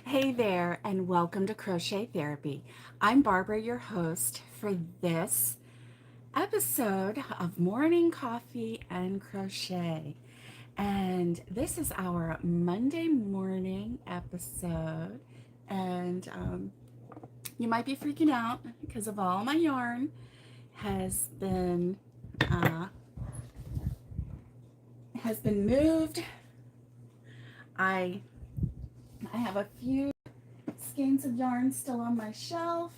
Hey there, and welcome to Crochet Therapy. I'm Barbara, your host for this episode of Morning Coffee and Crochet. And this is our Monday morning episode. And you might be freaking out because of all my yarn has been uh, moved. I have a few skeins of yarn still on my shelf.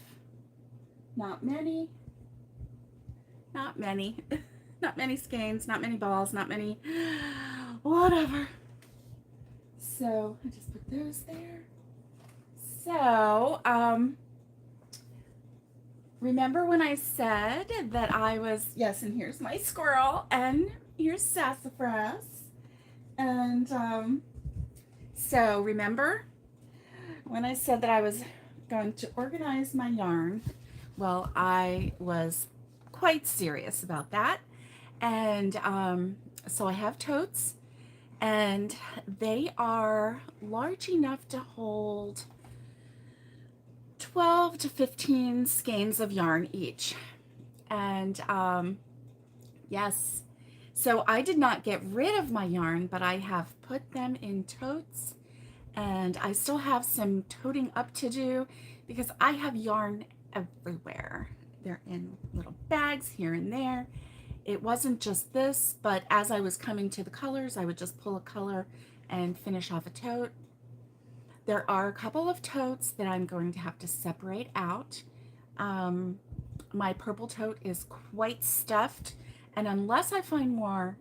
Not many. Not many. Not many skeins, not many balls, not many whatever. So I just put those there. So, remember when I said that I was, yes, and here's my squirrel, and here's Sassafras. And so remember when I said that I was going to organize my yarn? Well, I was quite serious about that. And so I have totes, and they are large enough to hold 12 to 15 skeins of yarn each. And yes, so I did not get rid of my yarn, but I have put them in totes, and I still have some toting up to do because I have yarn everywhere. They're in little bags here and there. It wasn't just this, but as I was coming to the colors, I would just pull a color and finish off a tote. There are a couple of totes that I'm going to have to separate out. My purple tote is quite stuffed, and unless I find more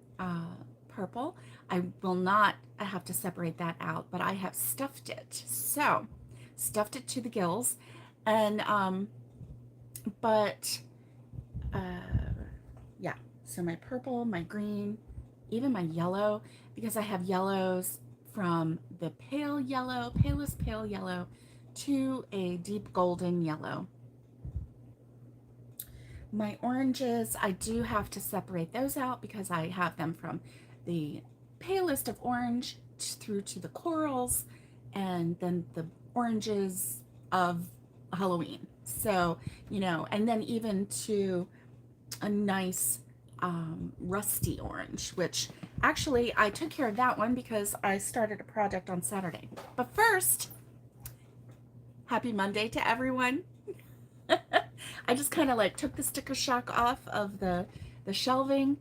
purple, I will not have to separate that out, but I have stuffed it. So, stuffed it to the gills, and but yeah, so my purple, my green, even my yellow, because I have yellows from the pale yellow, palest pale yellow, to a deep golden yellow. My oranges, I do have to separate those out because I have them from the palest of orange through to the corals, and then the oranges of Halloween. So, and then even to a nice rusty orange, which actually I took care of that one because I started a project on Saturday. But first, happy Monday to everyone. I just kind of like took the sticker shock off of the shelving.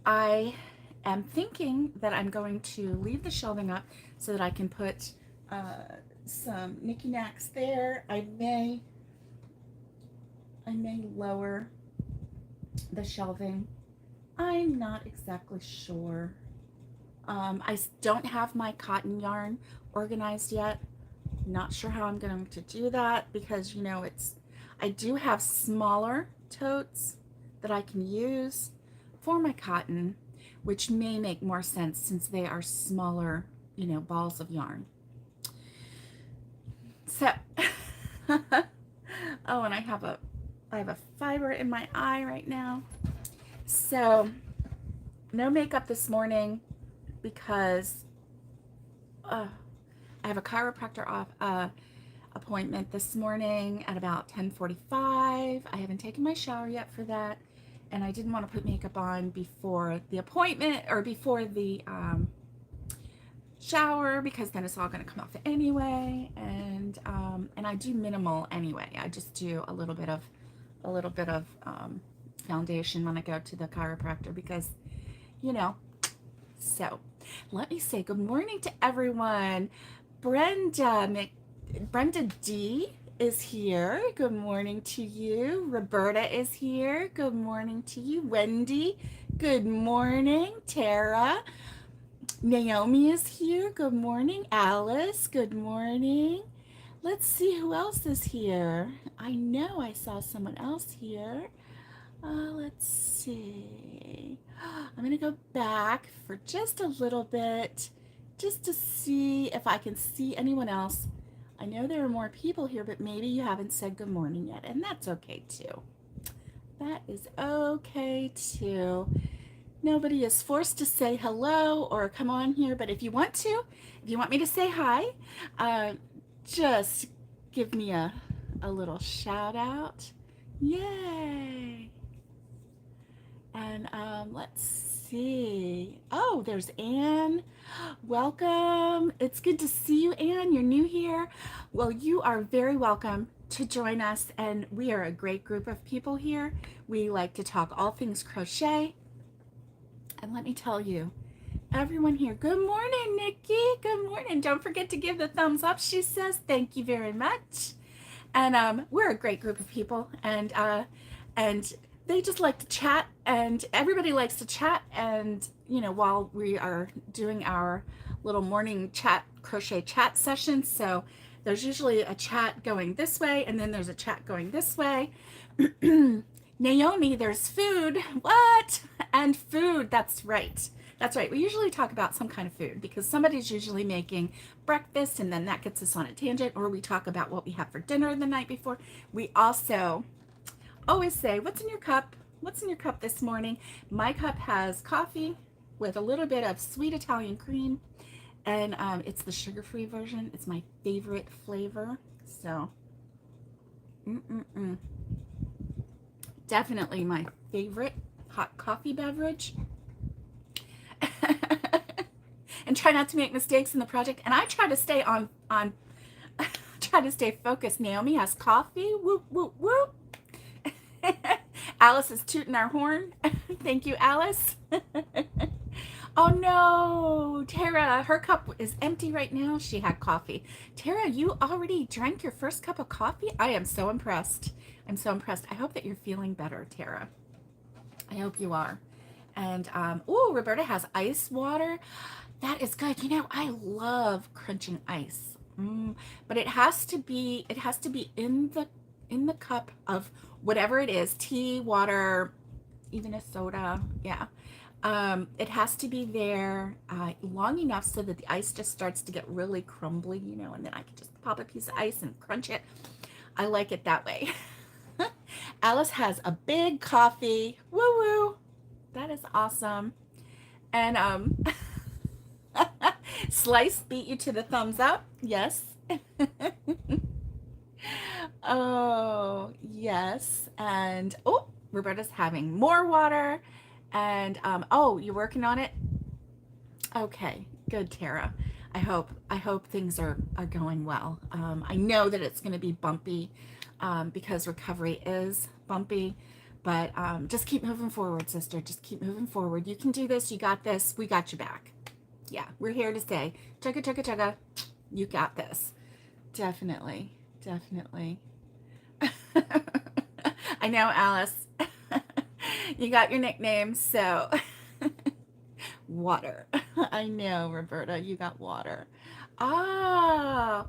I am thinking that I'm going to leave the shelving up so that I can put some knicky knacks there. I may lower the shelving. I'm not exactly sure. I don't have my cotton yarn organized yet. Not sure how I'm going to do that because I do have smaller totes that I can use for my cotton, which may make more sense since they are smaller, balls of yarn. So, oh, and I have a fiber in my eye right now. So, no makeup this morning because I have a chiropractor appointment this morning at about 10:45. I haven't taken my shower yet for that, and I didn't want to put makeup on before the appointment or before the shower because then it's all going to come off anyway. And I do minimal anyway. I just do a little bit of foundation when I go to the chiropractor because so let me say good morning to everyone. Brenda D is here. Good morning to you. Roberta is here. Good morning to you. Wendy, good morning. Tara, Naomi is here. Good morning. Alice, good morning. Let's see who else is here. I know I saw someone else here. Let's see. I'm going to go back for just a little bit just to see if I can see anyone else. I know there are more people here, but maybe you haven't said good morning yet, and that's okay too. That is okay too. Nobody is forced to say hello or come on here, but if you want to, if you want me to say hi, uh, just give me a little shout out. Yay! And let's see. Oh, there's Anne. Welcome. It's good to see you, Anne. You're new here. Well, you are very welcome to join us, and we are a great group of people here. We like to talk all things crochet. And let me tell you, everyone here, good morning, Nikki. Good morning. Don't forget to give the thumbs up, she says. Thank you very much. And we're a great group of people, and they just like to chat, and everybody likes to chat. And while we are doing our little morning chat, crochet chat session, so there's usually a chat going this way, and then there's a chat going this way. Naomi, there's food. What? And food. That's right. That's right. We usually talk about some kind of food because somebody's usually making breakfast, and then that gets us on a tangent, or we talk about what we have for dinner the night before. We also always say, what's in your cup? What's in your cup this morning? My cup has coffee with a little bit of sweet Italian cream, and it's the sugar-free version. It's my favorite flavor. So, definitely my favorite hot coffee beverage. And try not to make mistakes in the project. And I try to stay on try to stay focused. Naomi has coffee. Whoop, whoop, whoop. Alice is tooting our horn. Thank you, Alice. Oh no, Tara, her cup is empty right now. She had coffee. Tara, you already drank your first cup of coffee? I am so impressed. I'm so impressed. I hope that you're feeling better, Tara. I hope you are. And oh, Roberta has ice water. That is good. I love crunching ice. But it has to be in the cup of whatever it is, tea, water, even a soda. Yeah. It has to be there long enough so that the ice just starts to get really crumbly, and then I can just pop a piece of ice and crunch it. I like it that way. Alice has a big coffee. Woo woo. That is awesome. And Slice beat you to the thumbs up. Yes. Oh, yes. And oh, Roberta's having more water. And oh, you're working on it? Okay, good, Tara. I hope things are going well. I know that it's going to be bumpy because recovery is bumpy, but just keep moving forward, sister. Just keep moving forward. You can do this. You got this. We got you back. Yeah, we're here to say, chugga, chugga, chugga. You got this. Definitely, definitely. I know, Alice. You got your nickname, so water. I know, Roberta, you got water. Ah,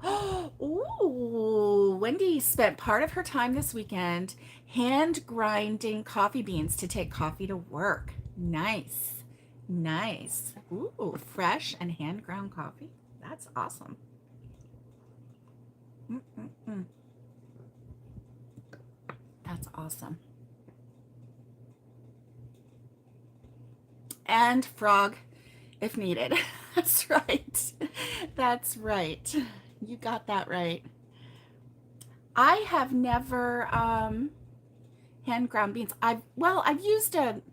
ooh, Wendy spent part of her time this weekend hand grinding coffee beans to take coffee to work. Nice, nice. Ooh, fresh and hand ground coffee. That's awesome. That's awesome. And frog if needed. That's right. That's right. You got that right. I have never hand ground beans. I've used a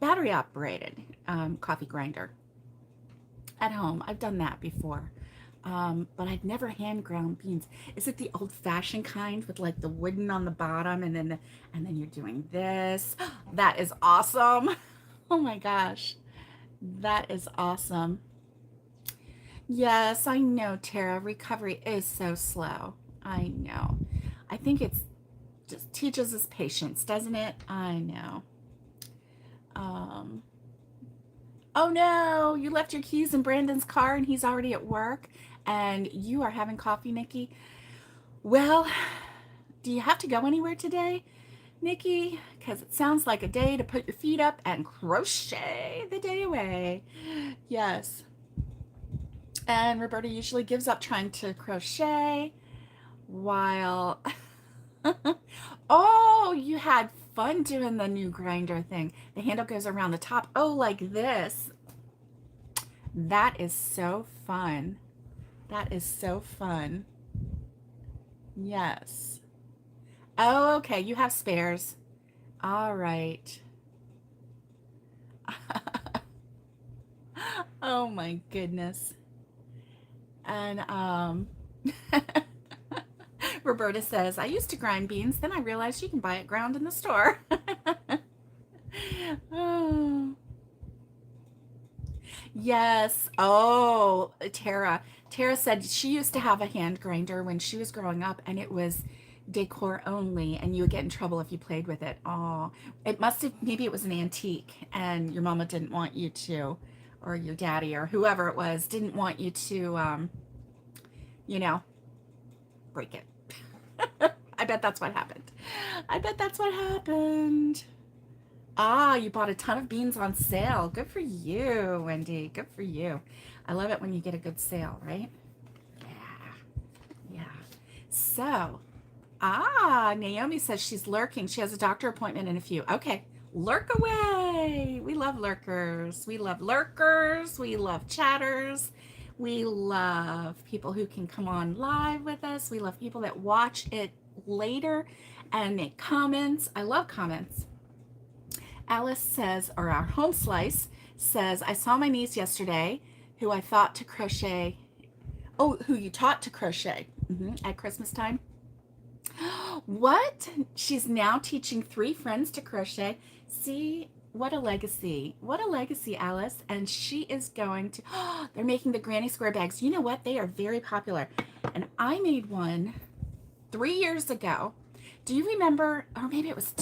battery operated coffee grinder at home. I've done that before. But I've never hand ground beans. Is it the old fashioned kind with like the wooden on the bottom and then you're doing this? That is awesome. Oh my gosh. That is awesome. Yes, I know, Tara. Recovery is so slow. I know. I think it's just teaches us patience, doesn't it? I know. Oh no, you left your keys in Brandon's car and he's already at work and you are having coffee, Nikki. Well, do you have to go anywhere today, Nikki? Because it sounds like a day to put your feet up and crochet the day away. Yes. And Roberta usually gives up trying to crochet while... Oh, you had fun doing the new grinder thing. The handle goes around the top. Oh, like this. That is so fun. That is so fun. Yes. Oh, okay. You have spares. All right. Oh my goodness. And Roberta says, I used to grind beans, then I realized you can buy it ground in the store. Oh. Yes. Oh, Tara. Tara said she used to have a hand grinder when she was growing up, and it was decor only, and you would get in trouble if you played with it. Oh, it must have, maybe it was an antique, and your mama didn't want you to, or your daddy, or whoever it was, didn't want you to, you know, break it. I bet that's what happened. I bet that's what happened. Ah, you bought a ton of beans on sale. Good for you, Wendy. Good for you. I love it when you get a good sale, right? Yeah. Yeah. So, Naomi says she's lurking. She has a doctor appointment in a few. Okay. Lurk away. We love lurkers. We love lurkers. We love chatters. We love people who can come on live with us. We love people that watch it later and make comments. I love comments. Alice says, or our home slice says, I saw my niece yesterday who I thought to crochet. Oh, who you taught to crochet at Christmas time. What? She's now teaching 3 friends to crochet. See, what a legacy. What a legacy, Alice. And she is going to, they're making the granny square bags. You know what? They are very popular. And I made one 3 years ago. Do you remember, or maybe it was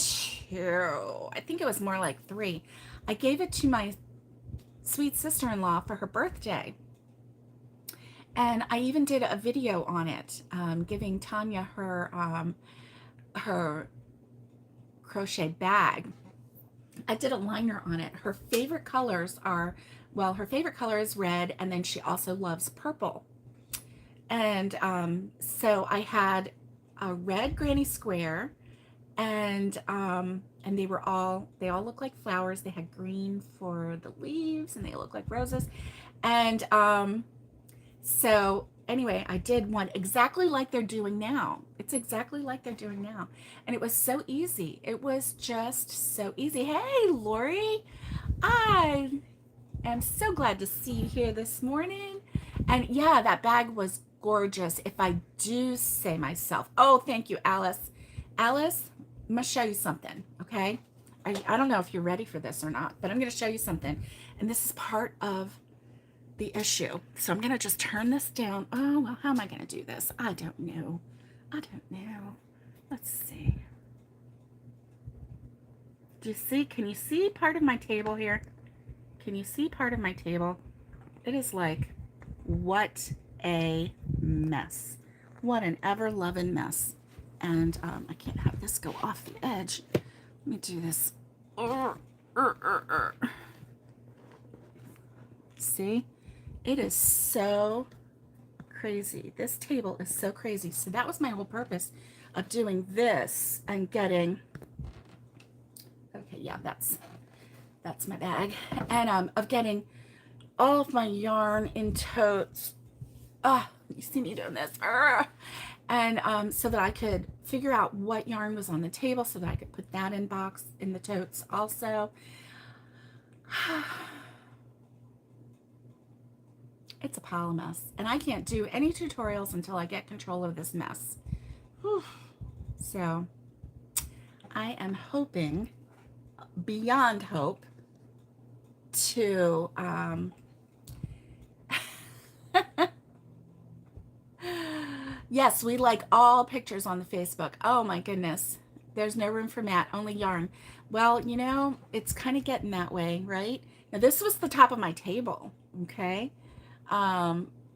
2, I think it was more like 3. I gave it to my sweet sister-in-law for her birthday. And I even did a video on it, giving Tanya her crochet bag. I did a liner on it. Her favorite colors are, well, her favorite color is red, and then she also loves purple. And so I had a red granny square, and they all look like flowers. They had green for the leaves, and they look like roses. And so anyway, I did one exactly like they're doing now. It's exactly like they're doing now. And it was so easy. It was just so easy. Hey, Lori, I am so glad to see you here this morning. And yeah, that bag was gorgeous, if I do say myself. Oh, thank you, Alice. Alice, I'm going to show you something, okay? I don't know if you're ready for this or not, but I'm going to show you something. And this is part of the issue. So I'm going to just turn this down. Oh, well, how am I going to do this? I don't know. I don't know. Let's see. Do you see? Can you see part of my table here? Can you see part of my table? It is like, what a mess. What an ever-loving mess. And I can't have this go off the edge. Let me do this. See? It is so crazy. This table is so crazy. So that was my whole purpose of doing this and getting, okay, yeah, that's my bag. And of getting all of my yarn in totes. You see me doing this. And so that I could figure out what yarn was on the table so that I could put that in the totes also. It's a pile of mess. And I can't do any tutorials until I get control of this mess. Whew. So I am hoping, beyond hope, to yes, we like all pictures on the Facebook. Oh my goodness. There's no room for Matt, only yarn. Well, you know, it's kind of getting that way, right? Now this was the top of my table, okay?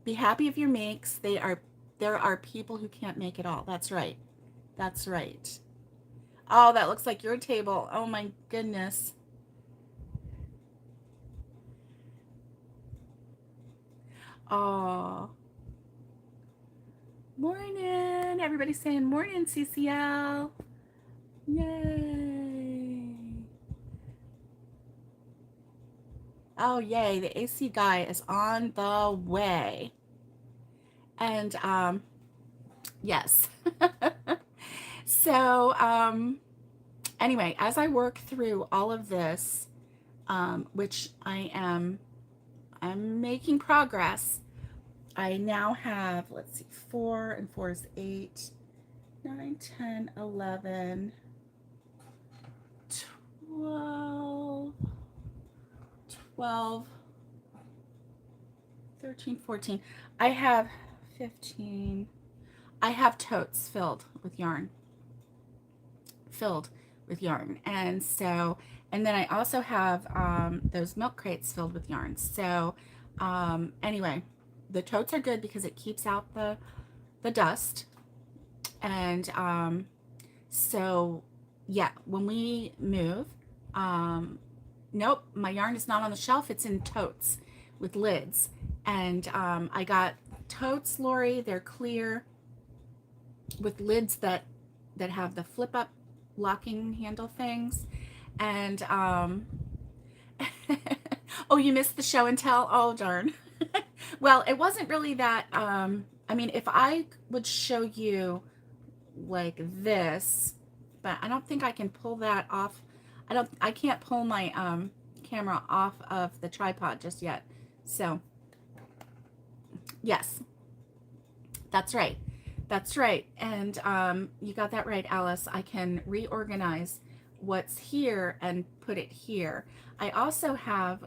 Be happy if your makes. There are people who can't make it all. That's right. That's right. Oh, that looks like your table. Oh my goodness. Oh. Morning. Everybody's saying morning, CCL. Yay. Oh, yay, the AC guy is on the way. And yes. So anyway, as I work through all of this, which I'm making progress. I now have, let's see, 4 and 4 is 8, 9, 10, 11, 12, 12, 13, 14. I have 15. I have totes filled with yarn. And so, and then I also have those milk crates filled with yarn. So anyway, the totes are good because it keeps out the dust. And so yeah, when we move, nope, my yarn is not on the shelf. It's in totes with lids. And I got totes, Lori. They're clear with lids that have the flip up locking handle things. And oh, you missed the show and tell. Oh, darn. Well, it wasn't really that. I mean, if I would show you like this, but I don't think I can pull that off. I can't pull my camera off of the tripod just yet. So yes, that's right. That's right. And you got that right, Alice. I can reorganize what's here and put it here. I also have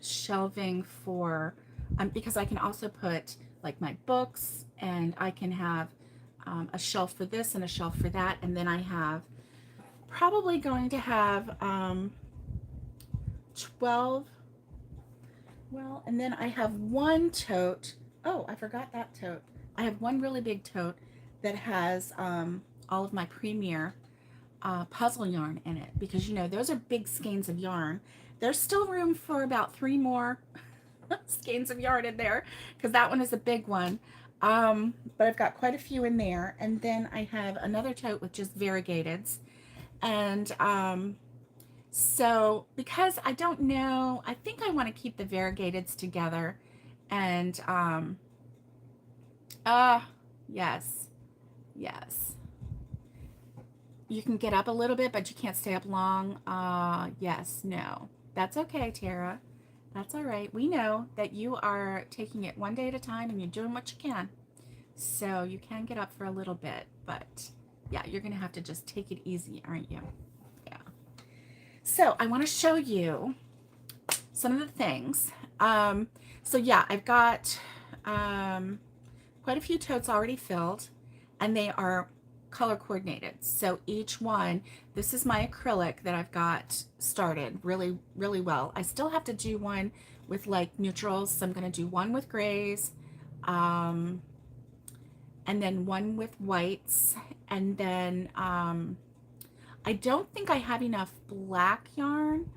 shelving for, because I can also put like my books, and I can have a shelf for this and a shelf for that. And then I have probably going to have 12. Well, and then I have one tote. Oh, I forgot that tote. I have one really big tote that has all of my Premier puzzle yarn in it, because you know those are big skeins of yarn. There's still room for about 3 more skeins of yarn in there, because that one is a big one. But I've got quite a few in there. And then I have another tote with just variegateds. And so because I don't know, I think I want to keep the variegateds together. And yes, yes. You can get up a little bit, but you can't stay up long. Yes, no. That's okay, Tara. That's all right. We know that you are taking it one day at a time and you're doing what you can. So you can get up for a little bit, but yeah, you're going to have to just take it easy, aren't you? Yeah. So I want to show you some of the things. So yeah, I've got quite a few totes already filled, and they are color coordinated. So each one, this is my acrylic that I've got started really, really well. I still have to do one with like neutrals. So I'm going to do one with grays, and then one with whites. And then I don't think I have enough black yarn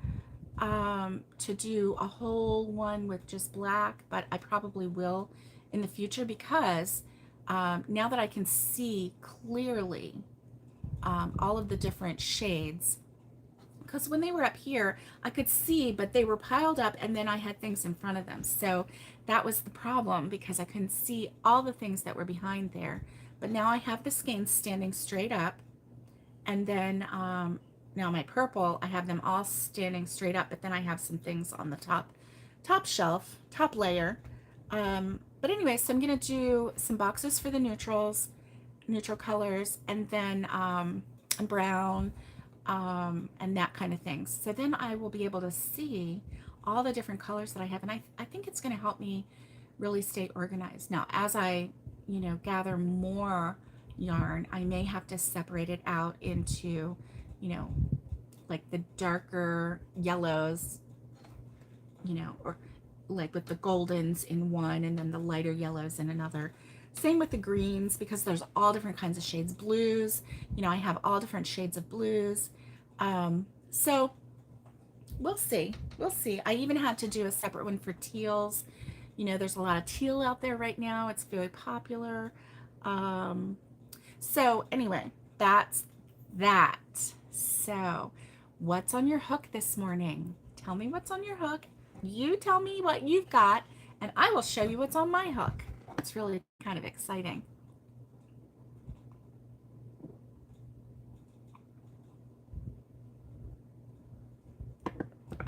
to do a whole one with just black, but I probably will in the future, because now that I can see clearly all of the different shades, because when they were up here, I could see, but they were piled up and then I had things in front of them. So that was the problem, because I couldn't see all the things that were behind there. But now I have the skeins standing straight up. And then now my purple, I have them all standing straight up, but then I have some things on the top shelf, top layer. But anyway, so I'm going to do some boxes for the neutrals, neutral colors, and then brown, and that kind of thing. So then I will be able to see all the different colors that I have. And I think it's going to help me really stay organized. Now, as I, gather more yarn, I may have to separate it out into, like the darker yellows, or like with the goldens in one and then the lighter yellows in another. Same with the greens, because there's all different kinds of shades. Blues, I have all different shades of blues. So we'll see. I even had to do a separate one for teals. There's a lot of teal out there right now. It's very popular. So anyway, that's that. So what's on your hook this morning? Tell me what's on your hook. You tell me what you've got, and I will show you what's on my hook. It's really kind of exciting.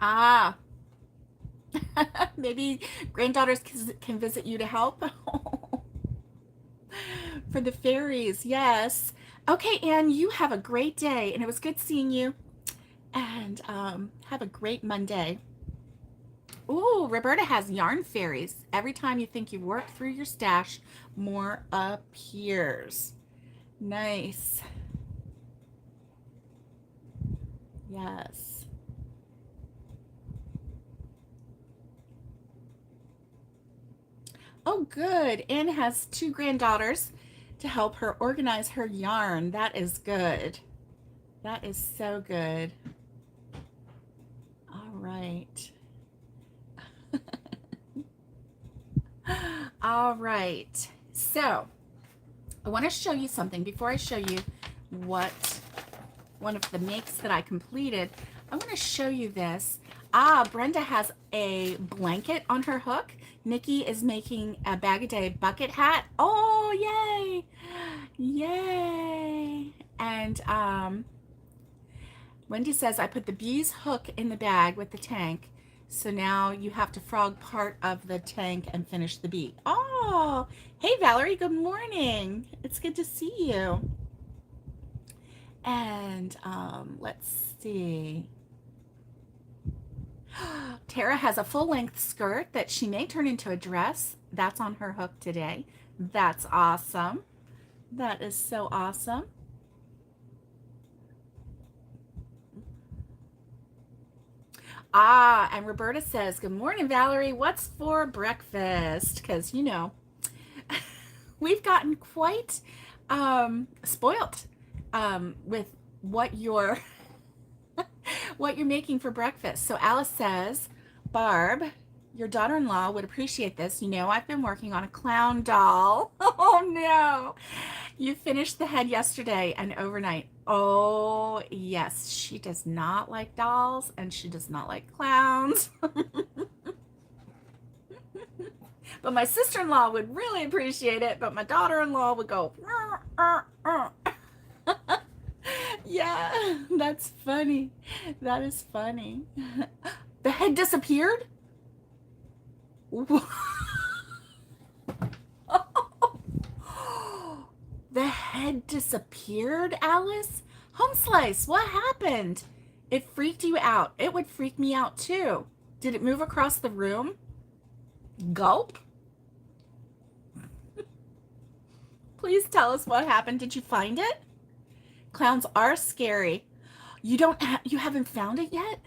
Ah, maybe granddaughters can visit you to help. For the fairies, yes. Okay, Anne, you have a great day, and it was good seeing you. And have a great Monday. Ooh, Roberta has yarn fairies. Every time you think you've worked through your stash, more appears. Nice. Yes. Oh, good. Anne has 2 granddaughters to help her organize her yarn. That is good. That is so good. All right. All right. So I want to show you something before I show you what one of the makes that I completed. I want to show you this. Brenda has a blanket on her hook. Nikki is making a Bag-A-Day bucket hat. Oh, yay! Yay! And Wendy says, I put the bee's hook in the bag with the tank. So now you have to frog part of the tank and finish the bee. Oh, hey, Valerie, good morning. It's good to see you. And let's see. Tara has a full-length skirt that she may turn into a dress. That's on her hook today. That's awesome. That is so awesome. And Roberta says, good morning, Valerie. What's for breakfast? Because, you know, we've gotten quite spoilt with what you're making for breakfast. So Alice says, Barb, your daughter-in-law would appreciate this. You know, I've been working on a clown doll. Oh, no. You finished the head yesterday and overnight. Oh, yes. She does not like dolls, and she does not like clowns. But my sister-in-law would really appreciate it, but my daughter-in-law would go, yeah, that's funny. That is funny. The head disappeared? The head disappeared, Alice? Home Slice, what happened? It freaked you out. It would freak me out too. Did it move across the room? Gulp? Please tell us what happened. Did you find it? Clowns are scary. You haven't found it yet?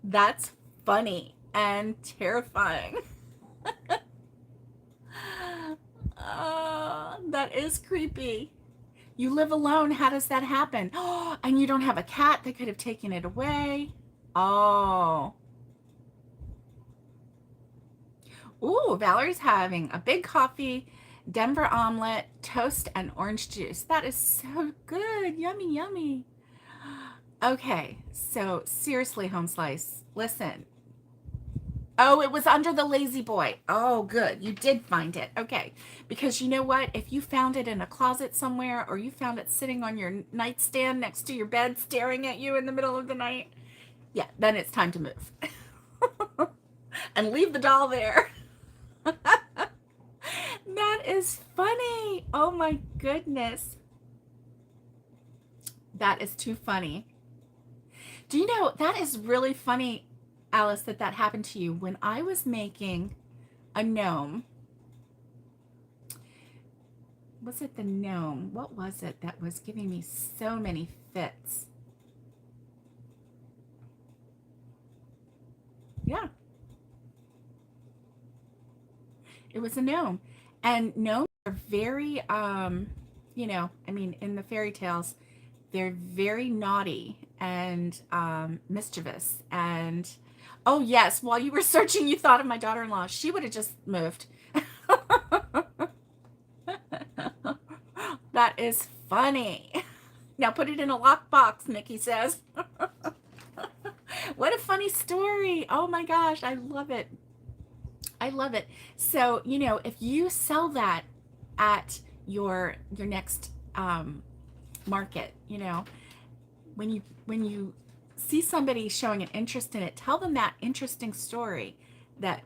That's funny and terrifying. That is creepy. You live alone. How does that happen? And you don't have a cat that could have taken it away. Oh. Ooh, Valerie's having a big coffee, Denver omelet, toast, and orange juice. That is so good. Yummy, yummy. Okay, so seriously, Home Slice, listen. Oh, it was under the lazy boy. Oh, good. You did find it. Okay. Because you know what? If you found it in a closet somewhere, or you found it sitting on your nightstand next to your bed staring at you in the middle of the night, yeah, then it's time to move. And leave the doll there. That is funny. Oh my goodness. That is too funny. Do you know, that is really funny, Alice, that happened to you. When I was making a gnome, was it the gnome? What was it that was giving me so many fits? Yeah. It was a gnome. And gnomes are very, you know, I mean, in the fairy tales, they're very naughty and mischievous. And, oh, yes, while you were searching, you thought of my daughter-in-law. She would have just moved. That is funny. Now put it in a locked box, Mickey says. What a funny story. Oh my gosh, I love it. I love it. So, if you sell that at your next market, when you see somebody showing an interest in it, tell them that interesting story that,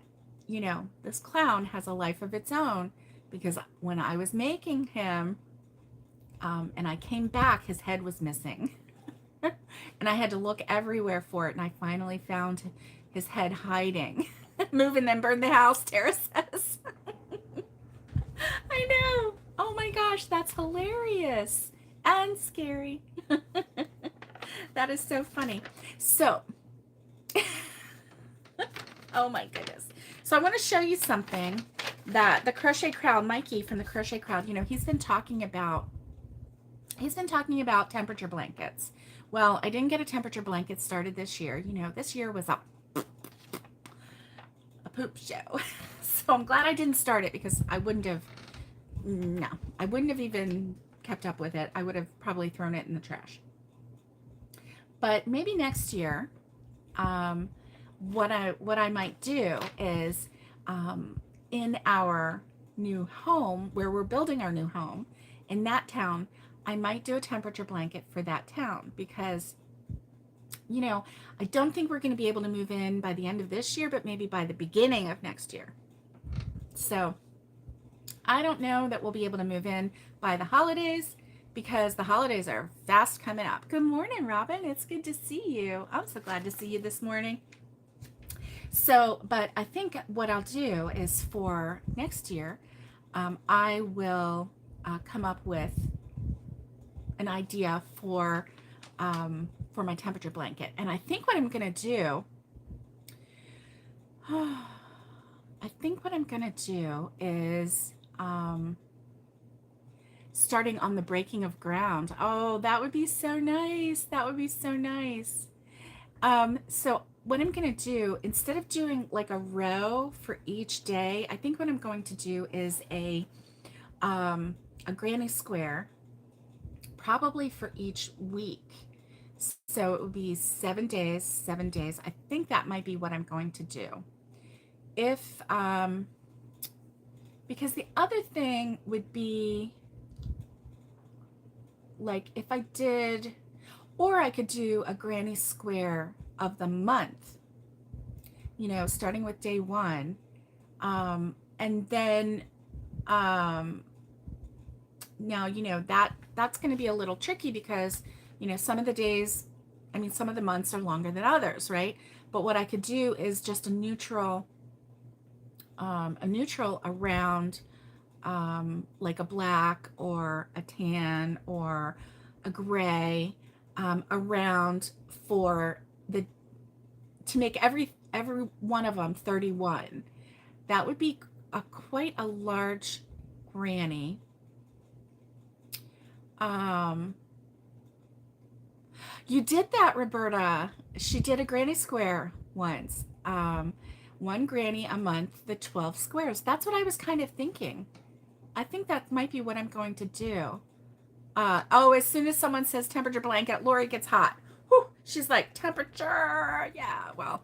this clown has a life of its own, because when I was making him, and I came back, his head was missing. And I had to look everywhere for it, and I finally found his head hiding. Move and then burn the house, Tara says. I know. Oh my gosh, that's hilarious and scary. That is so funny. So, oh my goodness. So I want to show you something that the Crochet Crowd, Mikey from the Crochet Crowd, he's been talking about temperature blankets. Well, I didn't get a temperature blanket started this year. This year was a poop show. So I'm glad I didn't start it, because I wouldn't have even kept up with it. I would have probably thrown it in the trash. But maybe next year, what I might do is, in our new home, where we're building our new home, in that town, I might do a temperature blanket for that town, because, I don't think we're going to be able to move in by the end of this year, but maybe by the beginning of next year. So I don't know that we'll be able to move in by the holidays, because the holidays are fast coming up. Good morning, Robin. It's good to see you. I'm so glad to see you this morning. So, but I think what I'll do is, for next year, I will come up with an idea for my temperature blanket. And I think what I'm going to do, is starting on the breaking of ground. Oh, that would be so nice. That would be so nice. So what I'm going to do, instead of doing like a row for each day, I think what I'm going to do is a granny square, probably for each week. So it would be 7 days, 7 days. I think that might be what I'm going to do. If, because the other thing would be, like, if I did, or I could do a granny square of the month, starting with day 1. And then, now, that's going to be a little tricky, because, some of the days, some of the months are longer than others, right? But what I could do is just a neutral around, like a black or a tan or a gray, around to make every one of them 31. That would be quite a large granny. You did that, Roberta. She did a granny square once. One granny a month, the 12 squares. That's what I was kind of thinking. I think that might be what I'm going to do. As soon as someone says temperature blanket, Lori gets hot. Whew, she's like, temperature. Yeah, well,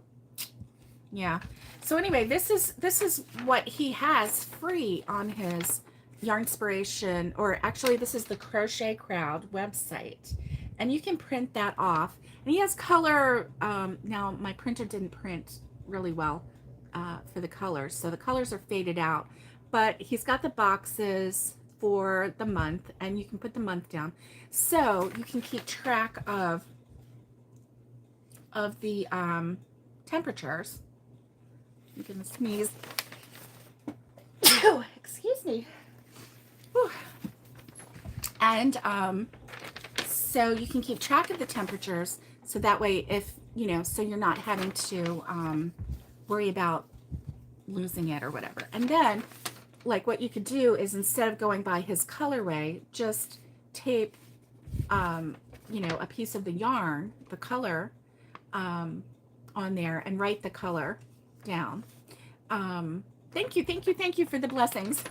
yeah. So anyway, this is what he has free on his Yarnspiration, or actually this is the Crochet Crowd website. And you can print that off. And he has color. Now, my printer didn't print really well for the colors, so the colors are faded out. But he's got the boxes for the month, and you can put the month down, so you can keep track of the temperatures. I'm gonna sneeze. Oh, excuse me. Whew. And so you can keep track of the temperatures, so that way, if so you're not having to worry about losing it or whatever. And then, like, what you could do is, instead of going by his colorway, just tape a piece of the yarn, the color, on there, and write the color down. Thank you, thank you, thank you for the blessings.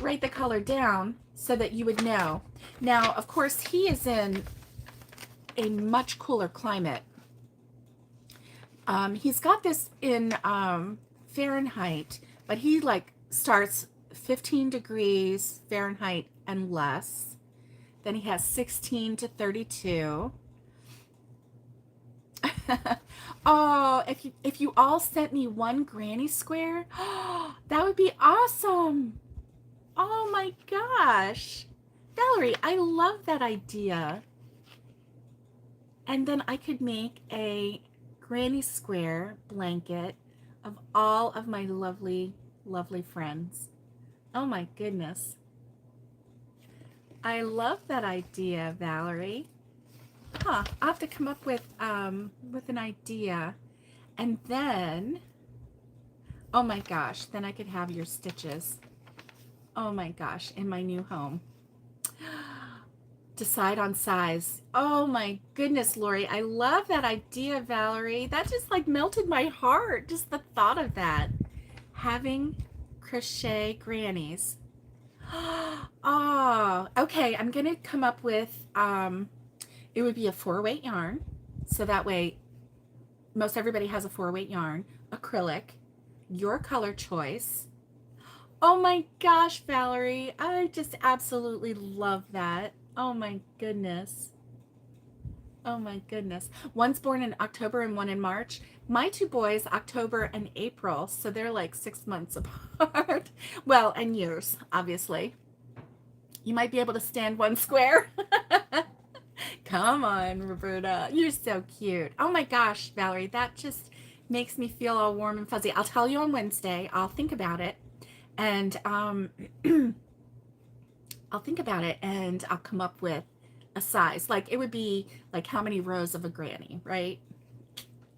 Write the color down so that you would know. Now, of course, he is in a much cooler climate. He's got this in Fahrenheit, but he like starts 15 degrees Fahrenheit and less. Then he has 16 to 32. Oh, if you all sent me one granny square, that would be awesome. Oh my gosh. Valerie, I love that idea. And then I could make a granny square blanket of all of my lovely, lovely friends. Oh my goodness. I love that idea, Valerie. I'll have to come up with an idea. And then, oh my gosh, then I could have your stitches. Oh my gosh, in my new home. Decide on size. Oh my goodness, Lori. I love that idea, Valerie. That just like melted my heart. Just the thought of that. Having crochet grannies. Oh, okay. I'm going to come up with, it would be a 4-weight yarn. So that way, most everybody has a 4-weight yarn. Acrylic. Your color choice. Oh my gosh, Valerie. I just absolutely love that. Oh my goodness. Oh my goodness. One's born in October and one in March. My two boys, October and April. So they're like 6 months apart. Well, and years, obviously. You might be able to stand one square. Come on, Roberta. You're so cute. Oh my gosh, Valerie. That just makes me feel all warm and fuzzy. I'll tell you on Wednesday. I'll think about it. And I'll think about it and I'll come up with a size. Like it would be like how many rows of a granny, right?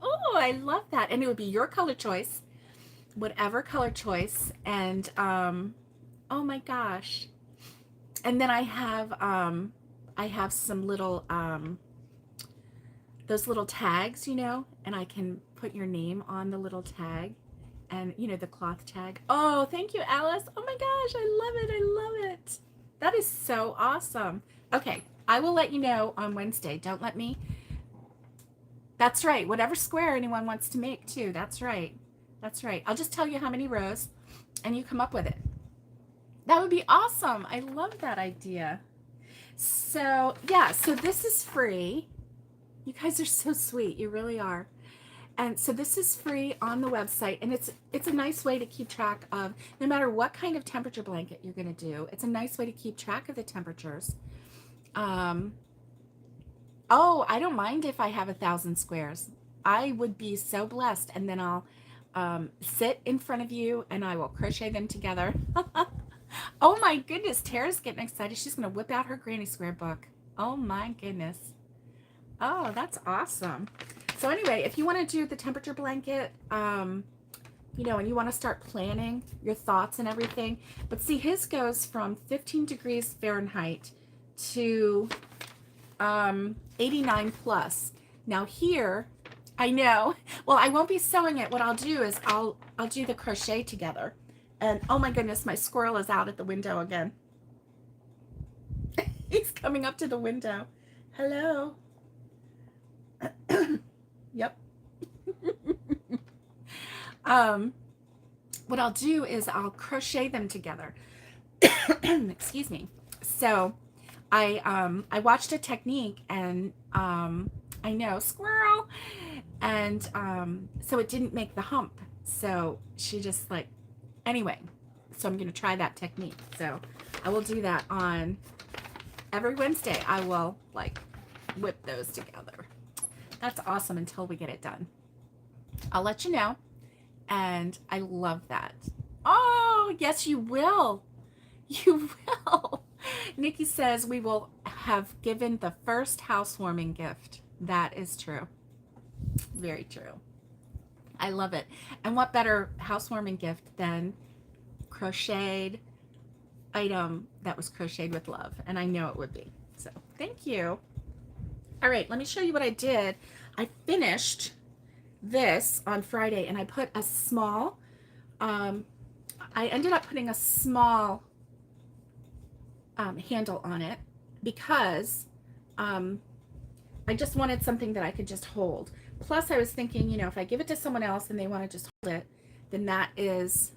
Oh, I love that. And it would be your color choice, whatever color choice. And oh my gosh. And then I have some little those little tags, you know, and I can put your name on the little tag. And you know, the cloth tag. Oh, thank you, Alice. Oh my gosh, I love it. I love it. That is so awesome. Okay, I will let you know on Wednesday. Don't let me. That's right. Whatever square anyone wants to make too. That's right. That's right. I'll just tell you how many rows and you come up with it. That would be awesome. I love that idea. So yeah, so this is free. You guys are so sweet. You really are. And so this is free on the website, and it's a nice way to keep track of, no matter what kind of temperature blanket you're going to do, it's a nice way to keep track of the temperatures. Oh, I don't mind if I have 1,000 squares. I would be so blessed, and then I'll sit in front of you, and I will crochet them together. Oh my goodness, Tara's getting excited. She's going to whip out her granny square book. Oh my goodness. Oh, that's awesome. So anyway, if you want to do the temperature blanket, you know, and you want to start planning your thoughts and everything, but see, his goes from 15 degrees Fahrenheit to 89 plus. Now here, I know, well, I won't be sewing it. What I'll do is I'll do the crochet together. And oh my goodness, my squirrel is out at the window again. He's coming up to the window. Hello. Yep. What I'll do is I'll crochet them together. Excuse me. So I watched a technique, and I know, squirrel, and so it didn't make the hump. So she just like, anyway, so I'm going to try that technique. So I will do that on every Wednesday. I will like whip those together. That's awesome until we get it done. I'll let you know. And I love that. Oh, yes, you will. You will. Nikki says we will have given the first housewarming gift. That is true. Very true. I love it. And what better housewarming gift than crocheted item that was crocheted with love? And I know it would be. So thank you. All right, let me show you what I did. I finished this on Friday, and I put a small Um, I ended up putting a small handle on it because um, I just wanted something that I could just hold. Plus, I was thinking, you know, if I give it to someone else and they want to just hold it, then that is,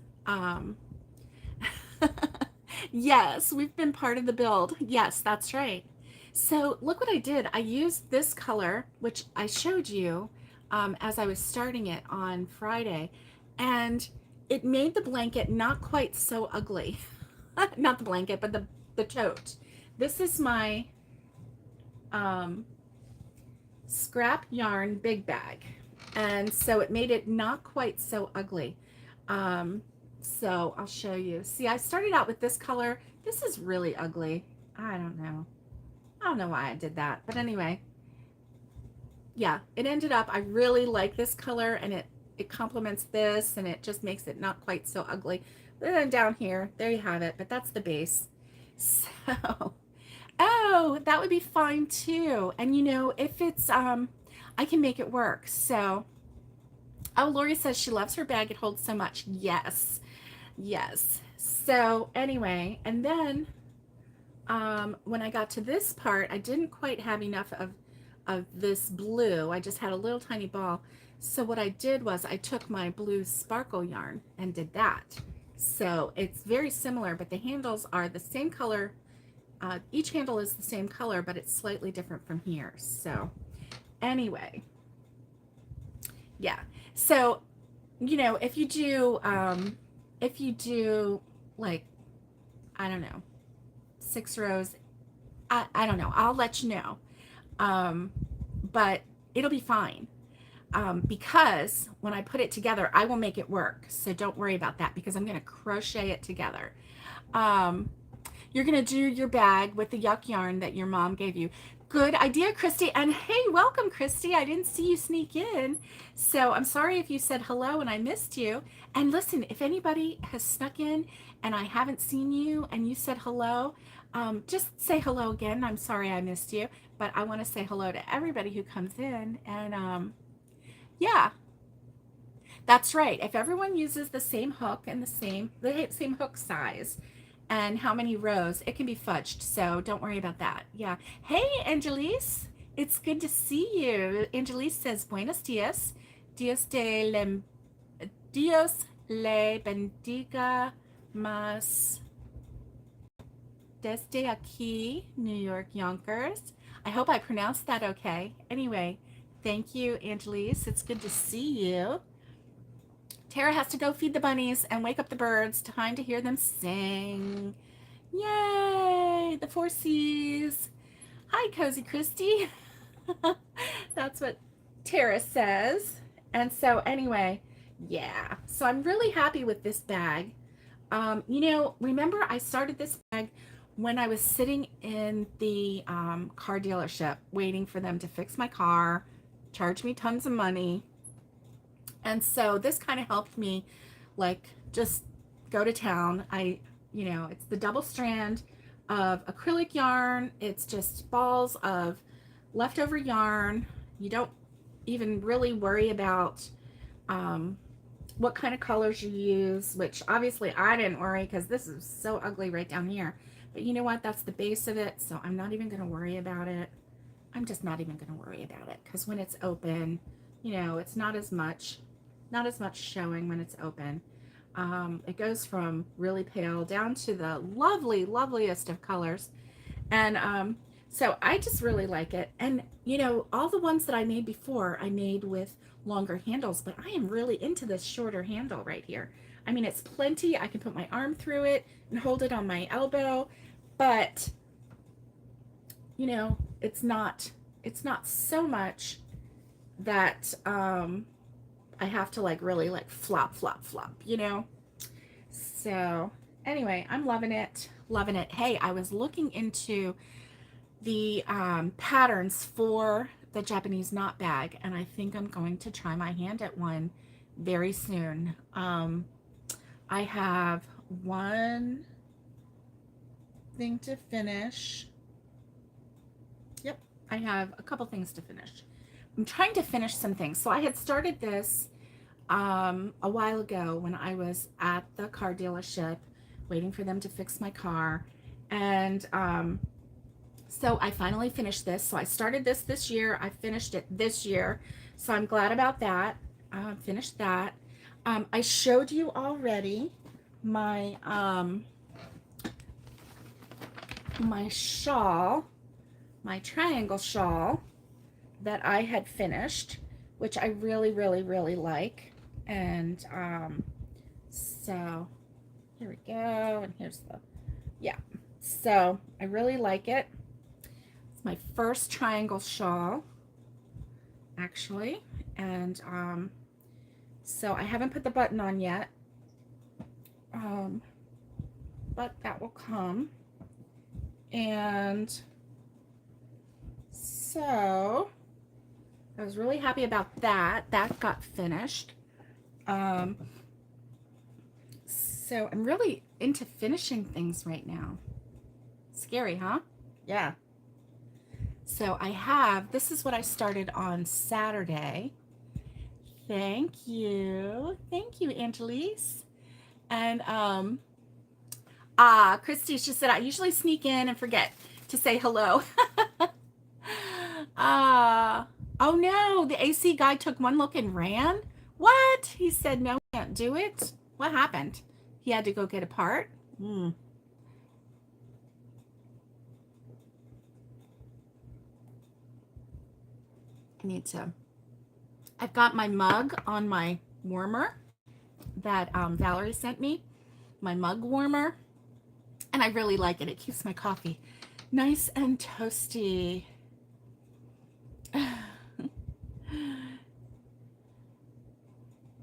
yes, we've been part of the build. Yes, that's right. So look what I did. I used this color, which I showed you as I was starting it on Friday, and it made the blanket not quite so ugly. Not the blanket, but the tote. This is my um, scrap yarn big bag, and so it made it not quite so ugly. So I'll show you. See, I started out with this color. This is really ugly. I don't know why I did that, but anyway, yeah, it ended up, I really like this color, and it complements this, and it just makes it not quite so ugly. But then down here, there you have it, but that's the base. So oh, that would be fine too. And you know, if it's I can make it work. So oh, Lori says she loves her bag. It holds so much. Yes. Yes. So anyway, and then when I got to this part, I didn't quite have enough of this blue. I just had a little tiny ball. So what I did was I took my blue sparkle yarn and did that. So it's very similar, but the handles are the same color. Each handle is the same color, but it's slightly different from here. So anyway, yeah. So, you know, if you do like, I don't know, 6 rows, I don't know, I'll let you know. But it'll be fine. Because when I put it together, I will make it work. So don't worry about that, because I'm going to crochet it together. You're going to do your bag with the yuck yarn that your mom gave you. Good idea, Christy. And hey, welcome, Christy. I didn't see you sneak in. So I'm sorry if you said hello and I missed you. And listen, if anybody has snuck in and I haven't seen you and you said hello, just say hello again. I'm sorry I missed you, but I want to say hello to everybody who comes in. And yeah, that's right. If everyone uses the same hook and the same hook size and how many rows, it can be fudged. So don't worry about that. Yeah. Hey, Angelise, it's good to see you. Angelise says, Buenos dias. Dios le bendiga más desde aquí, New York, Yonkers. I hope I pronounced that okay. Anyway, thank you, Angelise. It's good to see you. Tara has to go feed the bunnies and wake up the birds. Time to hear them sing. Yay! The 4 C's. Hi, Cozy Christy. That's what Tara says. And so anyway, yeah. So I'm really happy with this bag. You know, remember I started this bag when I was sitting in the car dealership waiting for them to fix my car, charge me tons of money. And so this kind of helped me, like, just go to town. You know, it's the double strand of acrylic yarn. It's just balls of leftover yarn. You don't even really worry about what kind of colors you use, which obviously I didn't worry because this is so ugly right down here. But you know what? That's the base of it, so I'm not even going to worry about it. I'm just not even going to worry about it, because when it's open, you know, it's not as much showing when it's open. It goes from really pale down to the loveliest of colors. And so I just really like it. And, you know, all the ones that I made before, I made with longer handles, but I am really into this shorter handle right here. I mean, it's plenty. I can put my arm through it and hold it on my elbow, but, you know, it's not so much that I have to like really like flop, you know? So anyway, I'm loving it. Hey, I was looking into the patterns for the Japanese knot bag, and I think I'm going to try my hand at one very soon. I have one thing to finish. Yep, I have a couple things to finish. I'm trying to finish some things. So I had started this a while ago when I was at the car dealership waiting for them to fix my car. And so I finally finished this. So I started this year. I finished it this year. So I'm glad about that. Finished that. I showed you already my my shawl, my triangle shawl that I had finished, which I really, really, really like. And so here we go. And here's the, yeah. So I really like it. It's my first triangle shawl, actually. And so I haven't put the button on yet, but that will come. And so I was really happy about that. That got finished. So I'm really into finishing things right now. Scary, huh? Yeah. So I have, this is what I started on Saturday. Thank you. Thank you, Angelise. And Christy, she said, I usually sneak in and forget to say hello. Oh no, the AC guy took one look and ran? What? He said, no, can't do it. What happened? He had to go get a part? I need to. I've got my mug on my warmer that Valerie sent me, my mug warmer, and I really like it. It keeps my coffee nice and toasty.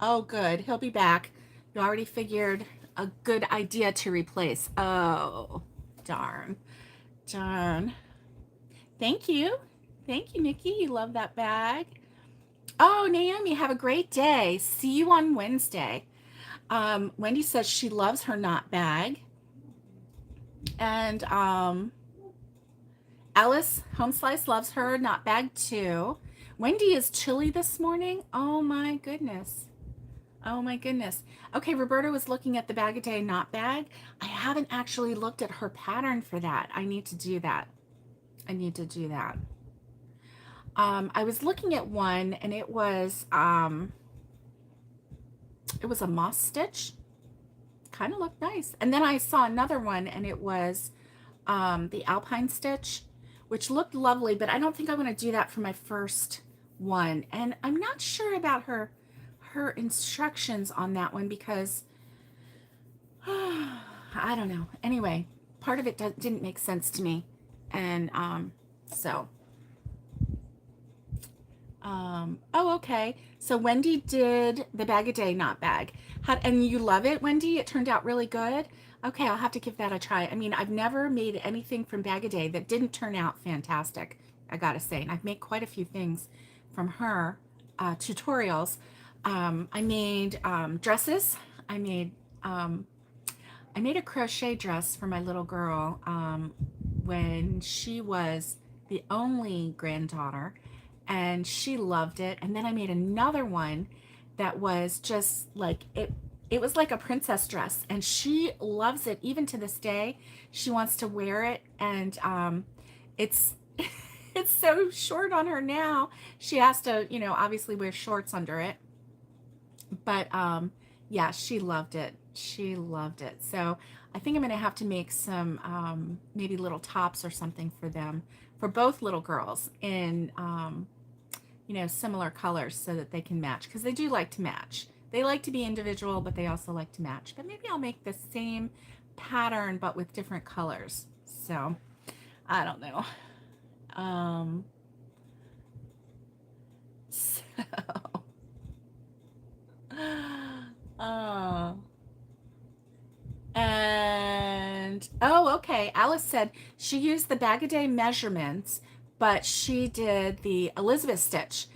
Oh, good. He'll be back. You already figured a good idea to replace. Oh, darn. Darn. Thank you. Thank you, Nikki. You love that bag. Oh, Naomi, have a great day. See you on Wednesday. Wendy says she loves her knot bag. And Alice Home Slice loves her knot bag too. Wendy is chilly this morning. Oh my goodness. Oh my goodness. Okay, Roberta was looking at the Bag a Day knot bag. I haven't actually looked at her pattern for that. I need to do that. I need to do that. I was looking at one and it was a moss stitch. Kind of looked nice. And then I saw another one and it was the alpine stitch, which looked lovely, but I don't think I want to do that for my first one. And I'm not sure about her instructions on that one because I don't know. Anyway, part of it didn't make sense to me. And so oh, okay. So Wendy did the Bag a Day knot bag. And you love it, Wendy? It turned out really good. Okay, I'll have to give that a try. I mean, I've never made anything from Bag a Day that didn't turn out fantastic, I gotta say. And I've made quite a few things from her tutorials. I made dresses. I made a crochet dress for my little girl when she was the only granddaughter, and she loved it. And then I made another one that was just like it was like a princess dress, and she loves it even to this day. She wants to wear it, and it's it's so short on her now. She has to, obviously wear shorts under it. But yeah, she loved it. She loved it. So I think I'm going to have to make some maybe little tops or something for them, for both little girls in similar colors so that they can match, because they do like to match. They like to be individual, but they also like to match. But maybe I'll make the same pattern but with different colors. So I don't know. So oh. And oh, okay. Alice said she used the Bag a Day measurements, but she did the Elizabeth stitch.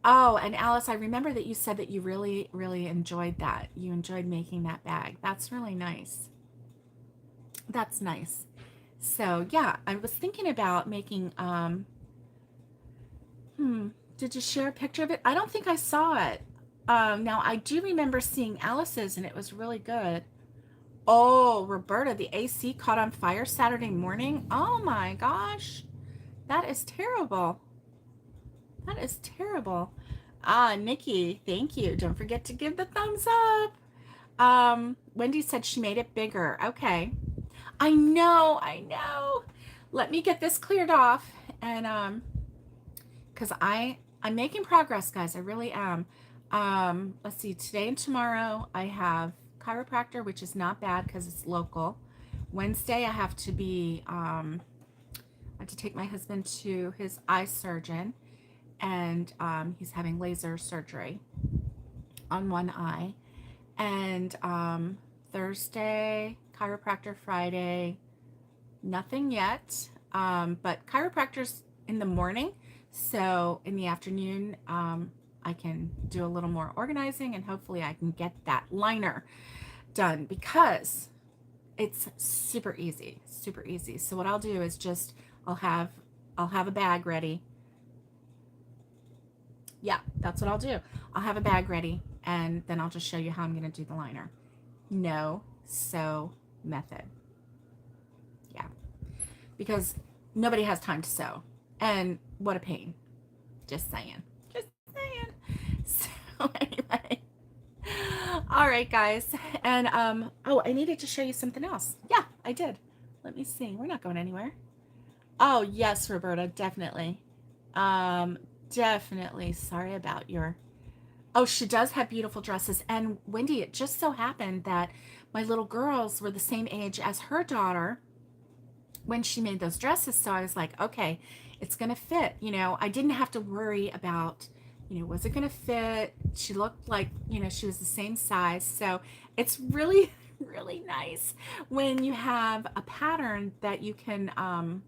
Oh, and Alice, I remember that you said that you really, really enjoyed that. You enjoyed making that bag. That's really nice. That's nice. So yeah, I was thinking about making, did you share a picture of it? I don't think I saw it. Now I do remember seeing Alice's and it was really good. Oh, Roberta, the AC caught on fire Saturday morning. Oh my gosh. That is terrible. That is terrible. Nikki, thank you. Don't forget to give the thumbs up. Wendy said she made it bigger. Okay. I know, I know. Let me get this cleared off and because I'm making progress, guys. I really am. Let's see, today and tomorrow I have chiropractor, which is not bad because it's local. Wednesday I have to be I have to take my husband to his eye surgeon, and he's having laser surgery on one eye. And Thursday chiropractor, Friday nothing yet, but chiropractor's in the morning, so in the afternoon I can do a little more organizing and hopefully I can get that liner done because it's super easy, super easy. So what I'll do is just I'll have a bag ready. Yeah, that's what I'll do. I'll have a bag ready and then I'll just show you how I'm going to do the liner. No sew method. Yeah, because nobody has time to sew, and what a pain. Just saying. Just saying. So anyway, all right, guys, and oh, I needed to show you something else. Yeah, I did. Let me see. We're not going anywhere. Oh yes, Roberta, definitely. Definitely. Sorry about your. Oh, she does have beautiful dresses. And Wendy, it just so happened that my little girls were the same age as her daughter when she made those dresses. So I was like, okay, it's going to fit. You know, I didn't have to worry about, you know, was it going to fit? She looked like, you know, she was the same size. So it's really, really nice when you have a pattern that you can,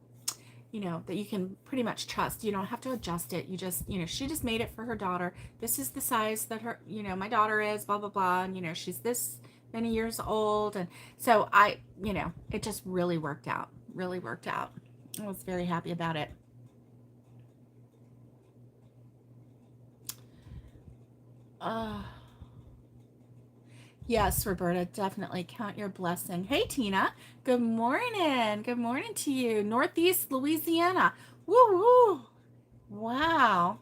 you know, that you can pretty much trust. You don't have to adjust it. You just, you know, she just made it for her daughter. This is the size that her, you know, my daughter is, blah, blah, blah. And, you know, she's this many years old. And so you know, it just really worked out, really worked out. I was very happy about it. Uh, yes, Roberta, definitely count your blessing. Hey, Tina, good morning. Good morning to you. Northeast Louisiana. Woo woo. Wow.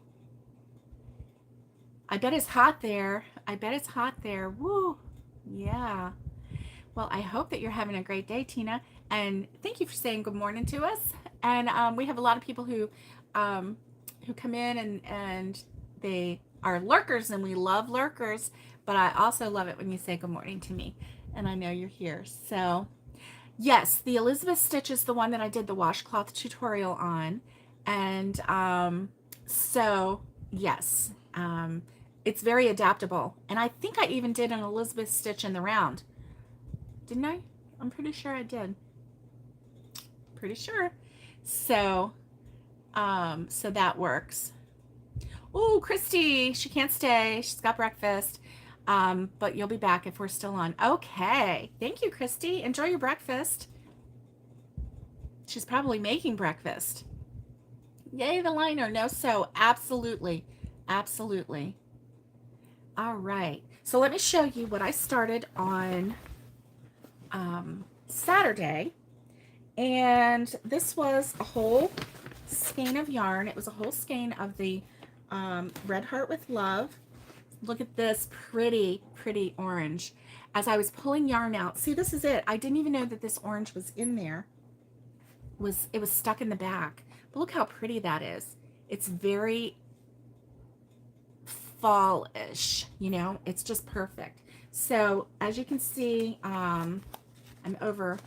I bet it's hot there. I bet it's hot there. Woo. Yeah. Well, I hope that you're having a great day, Tina. And thank you for saying good morning to us. And we have a lot of people um, who come in and they are lurkers, and we love lurkers. But I also love it when you say good morning to me, and I know you're here. So yes, the Elizabeth stitch is the one that I did the washcloth tutorial on, and so yes, it's very adaptable. And I think I even did an Elizabeth stitch in the round, didn't I? I'm pretty sure I did. Pretty sure. So, so that works. Oh, Christy, she can't stay. She's got breakfast. But you'll be back if we're still on. Okay. Thank you, Christy. Enjoy your breakfast. She's probably making breakfast. Yay, the liner. No sew. Absolutely. Absolutely. All right. So let me show you what I started on Saturday. And this was a whole skein of yarn. It was a whole skein of the Red Heart with Love. Look at this pretty, pretty orange. As I was pulling yarn out, see, this is it. I didn't even know that this orange was in there. It was stuck in the back. But look how pretty that is. It's very fall-ish, you know? It's just perfect. So as you can see, I'm over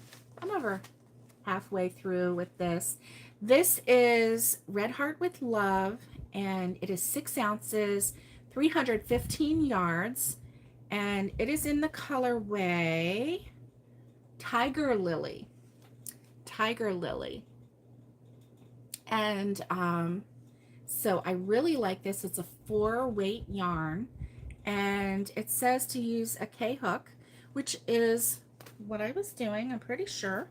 halfway through with this. This is Red Heart with Love, and it is 6 ounces, 315 yards, and it is in the colorway Tigerlily. Tigerlily. And so I really like this. It's a 4-weight yarn, and it says to use a K-hook, which is what I was doing, I'm pretty sure.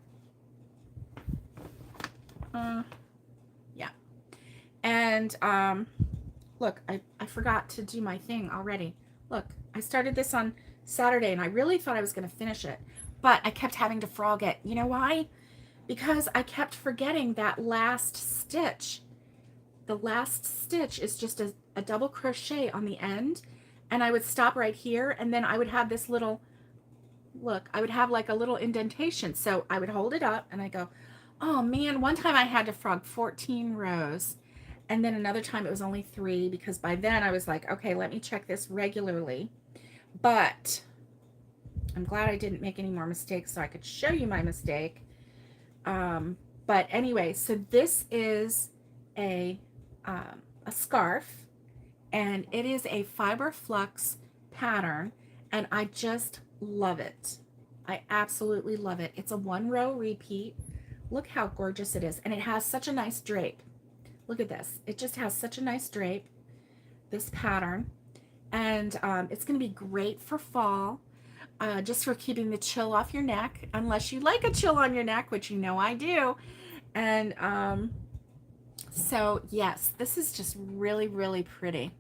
Yeah. And look, I forgot to do my thing already. Look, I started this on Saturday and I really thought I was going to finish it, but I kept having to frog it. You know why? Because I kept forgetting that last stitch. The last stitch is just a double crochet on the end, and I would stop right here, and then I would have this little, look, I would have like a little indentation. So I would hold it up and I go, oh man, one time I had to frog 14 rows. And then another time it was only 3, because by then I was like, okay, let me check this regularly. But I'm glad I didn't make any more mistakes so I could show you my mistake. But anyway, so this is a scarf, and it is a Fiber Flux pattern, and I just love it. I absolutely love it. It's a 1-row repeat. Look how gorgeous it is, and it has such a nice drape. Look at this. It just has such a nice drape, this pattern, and it's going to be great for fall, just for keeping the chill off your neck, unless you like a chill on your neck, which you know I do. And so yes, this is just really, really pretty.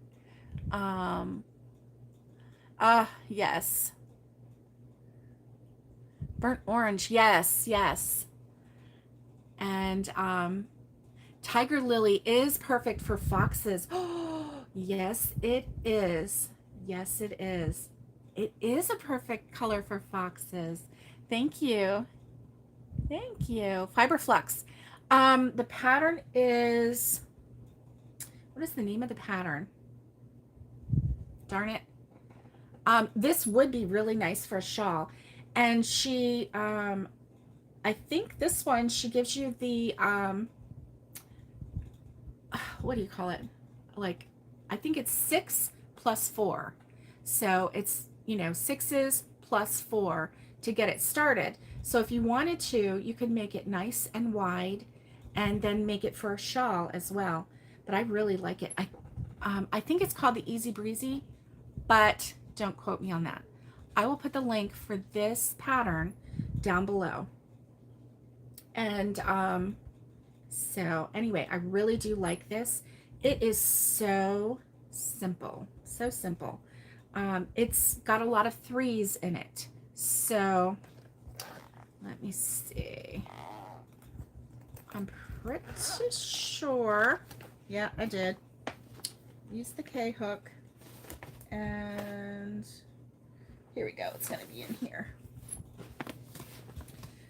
Yes. Burnt orange, yes, yes. And Tigerlily is perfect for foxes. Oh, yes, it is. Yes, it is. It is a perfect color for foxes. Thank you. Thank you. Fiber Flux. The pattern is, what is the name of the pattern? Darn it. This would be really nice for a shawl. And she, I think this one, she gives you the, what do you call it? Like, I think it's 6 plus 4. So it's, 6s plus 4 to get it started. So if you wanted to, you could make it nice and wide and then make it for a shawl as well. But I really like it. I think it's called the Easy Breezy, but don't quote me on that. I will put the link for this pattern down below. And so anyway, I really do like this. It is so simple, so simple. It's got a lot of 3s in it. So let me see. I'm pretty sure. Yeah, I did. Use the K hook. And here we go. It's going to be in here.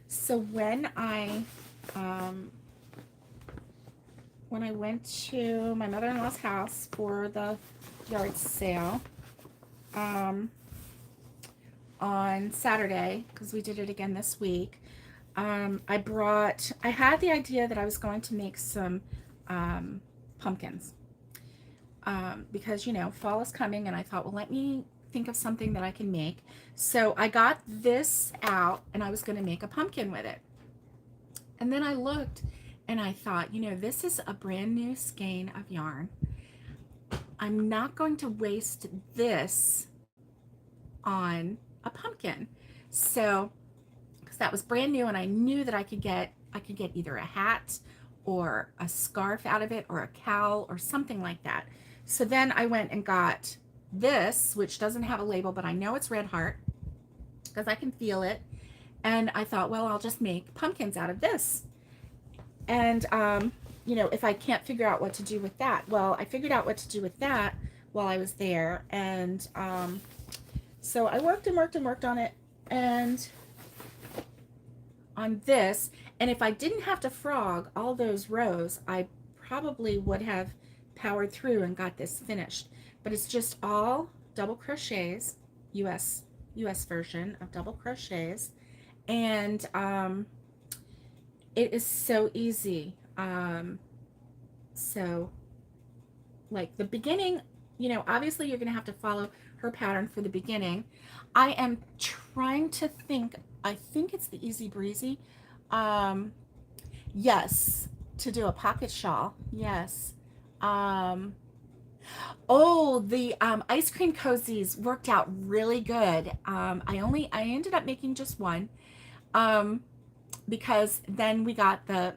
So when I went to my mother-in-law's house for the yard sale on Saturday, because we did it again this week, I had the idea that I was going to make some pumpkins, because fall is coming, and I thought, well, let me think of something that I can make. So I got this out and I was going to make a pumpkin with it. And then I looked and I thought, this is a brand new skein of yarn. I'm not going to waste this on a pumpkin. So, because that was brand new, and I knew that I could get either a hat or a scarf out of it, or a cowl or something like that. So then I went and got this, which doesn't have a label, but I know it's red heart because I can feel it. And I thought, well, I'll just make pumpkins out of this. And, if I can't figure out what to do with that, well, I figured out what to do with that while I was there. And so I worked and worked and worked on it, and on this. And if I didn't have to frog all those rows, I probably would have powered through and got this finished. But it's just all double crochets, US version of double crochets, and it is so easy. So like the beginning, obviously you're gonna have to follow her pattern for the beginning. I am trying to think, I think it's the Easy Breezy. Yes, to do a pocket shawl. Yes. Oh, the ice cream cozies worked out really good. I ended up making just one, because then we got the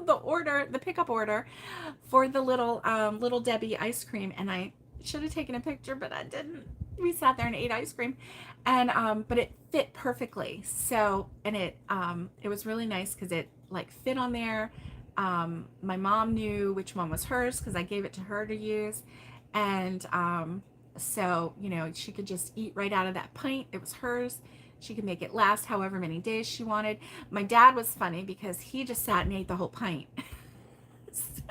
the pickup order for the little Debbie ice cream, and I should have taken a picture, but I didn't. We sat there and ate ice cream, and but it fit perfectly. So, and it was really nice because it like fit on there. My mom knew which one was hers because I gave it to her to use, and so you know she could just eat right out of that pint. It was hers. She could make it last however many days she wanted. My dad was funny because he just sat and ate the whole pint. So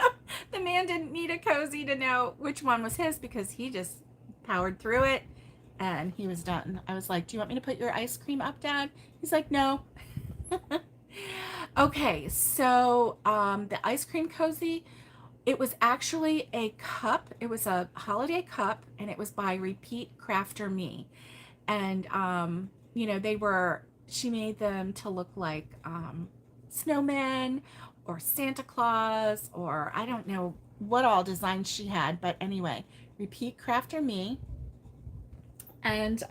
the man didn't need a cozy to know which one was his because he just powered through it and he was done. I was like, do you want me to put your ice cream up, Dad? He's like, no. Okay, so the ice cream cozy, it was actually a cup. It was a holiday cup, and it was by Repeat Crafter Me. And, you know, she made them to look like snowmen or Santa Claus, or I don't know what all designs she had, but anyway, Repeat Crafter Me. And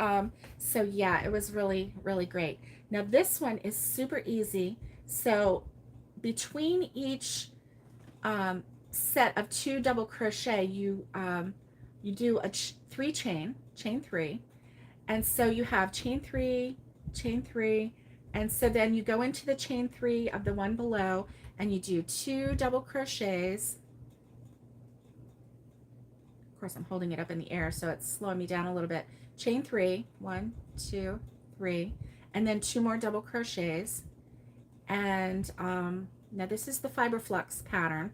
so yeah, it was really, really great. Now this one is super easy. So between each set of 2 double crochet, you do a 3 chain 3, and so you have chain 3, chain 3, and so then you go into the chain 3 of the one below, and you do 2 double crochets. Of course, I'm holding it up in the air, so it's slowing me down a little bit. Chain 3, 1, 2, 3, and then 2 more double crochets. And now this is the Fiber Flux pattern.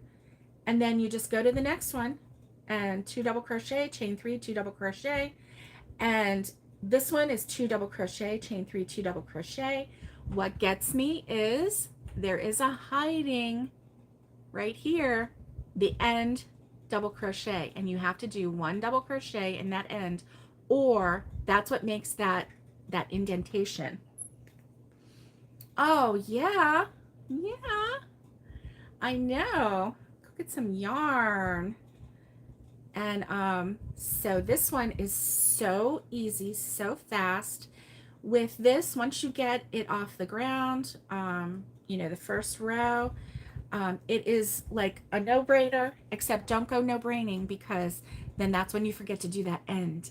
And then you just go to the next one and 2 double crochet, chain 3, 2 double crochet. And this one is 2 double crochet, chain 3, 2 double crochet. What gets me is there is a hiding right here, the end double crochet, and you have to do 1 double crochet in that end, or that's what makes that indentation. Oh yeah, I know. Go get some yarn. And so this one is so easy, so fast. With this, once you get it off the ground, you know, the first row, it is like a no-brainer, except don't go no-braining, because then that's when you forget to do that end,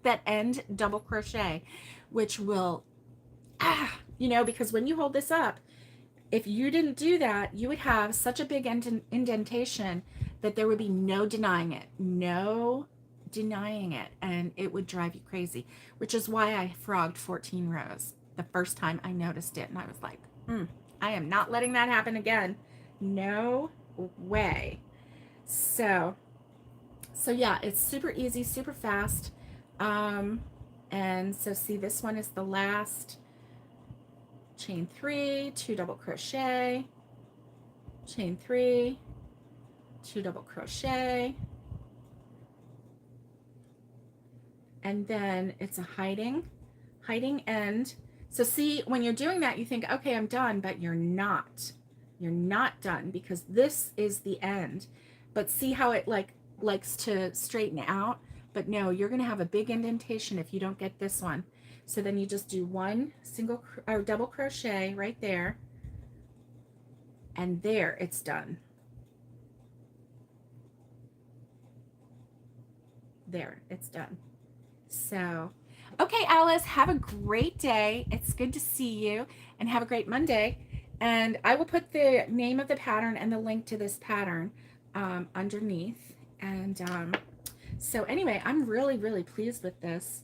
that end double crochet, which will, you know, because when you hold this up, if you didn't do that, you would have such a big indentation that there would be no denying it, and it would drive you crazy, which is why I frogged 14 rows the first time I noticed it, and I was like, I am not letting that happen again. No way. So yeah, it's super easy, super fast. And so see, this one is the last. Chain 3, 2 double crochet, chain 3, 2 double crochet, and then it's a hiding end. So see, when you're doing that, you think, okay, I'm done, but you're not done, because this is the end. But see how it likes to straighten out? But no, you're going to have a big indentation if you don't get this one. So then you just do 1 single or double crochet right there, and there, it's done. There, it's done. So, okay, Alice, have a great day. It's good to see you, and have a great Monday. And I will put the name of the pattern and the link to this pattern underneath. And so anyway, I'm really, really pleased with this.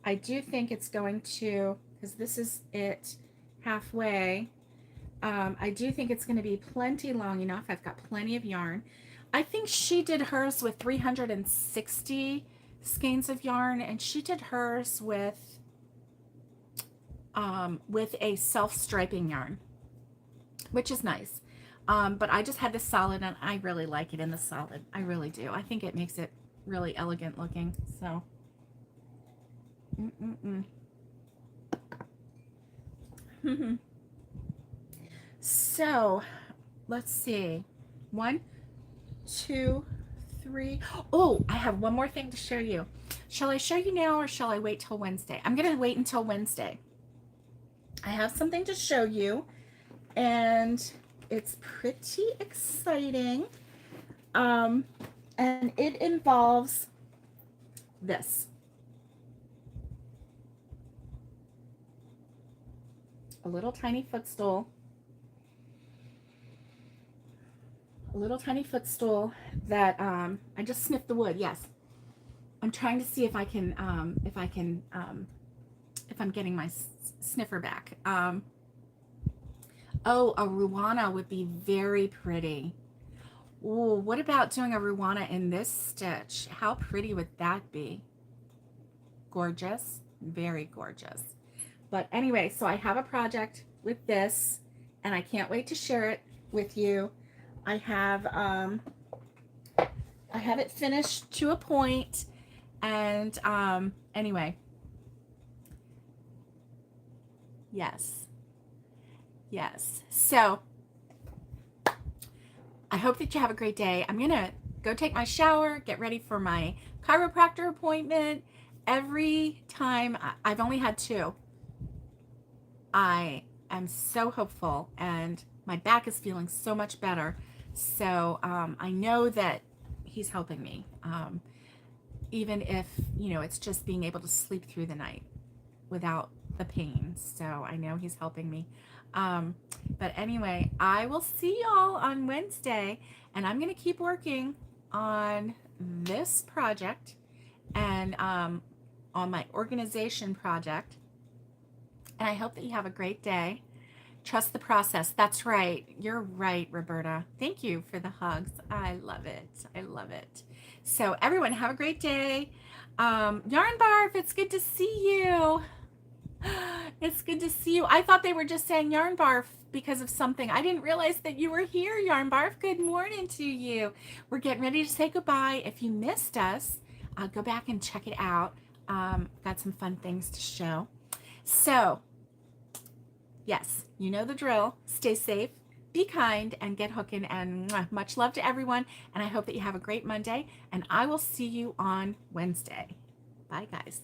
I do think it's going to, because this is it halfway, I do think it's going to be plenty long enough. I've got plenty of yarn. I think she did hers with 360 skeins of yarn, and she did hers with a self-striping yarn, which is nice. But I just had the solid, and I really like it in the solid. I really do. I think it makes it really elegant looking. So. So let's see, 1, 2, 3. Oh, I have one more thing to show you. Shall I show you now, or shall I wait till Wednesday? I'm gonna wait until Wednesday. I have something to show you, and it's pretty exciting, and it involves this. A little tiny footstool. A little tiny footstool that I just sniffed the wood. Yes, I'm trying to see if I can if I'm getting my sniffer back. Oh, a Ruana would be very pretty. Oh, what about doing a Ruana in this stitch? How pretty would that be? Gorgeous, very gorgeous. But anyway, so I have a project with this, and I can't wait to share it with you. I have it finished to a point, and anyway, yes. So I hope that you have a great day. I'm gonna go take my shower, get ready for my chiropractor appointment. Every time, I've only had 2. I am so hopeful, and my back is feeling so much better. So I know that he's helping me, even if, it's just being able to sleep through the night without the pain. So I know he's helping me. But anyway, I will see y'all on Wednesday, and I'm going to keep working on this project and on my organization project. And I hope that you have a great day. Trust the process. That's right. You're right, Roberta. Thank you for the hugs. I love it. I love it. So everyone, have a great day. Yarn Barf, it's good to see you. It's good to see you. I thought they were just saying Yarn Barf because of something. I didn't realize that you were here, Yarn Barf. Good morning to you. We're getting ready to say goodbye. If you missed us, go back and check it out. Got some fun things to show. So, yes, you know the drill. Stay safe, be kind, and get hooking. And much love to everyone. And I hope that you have a great Monday. And I will see you on Wednesday. Bye, guys.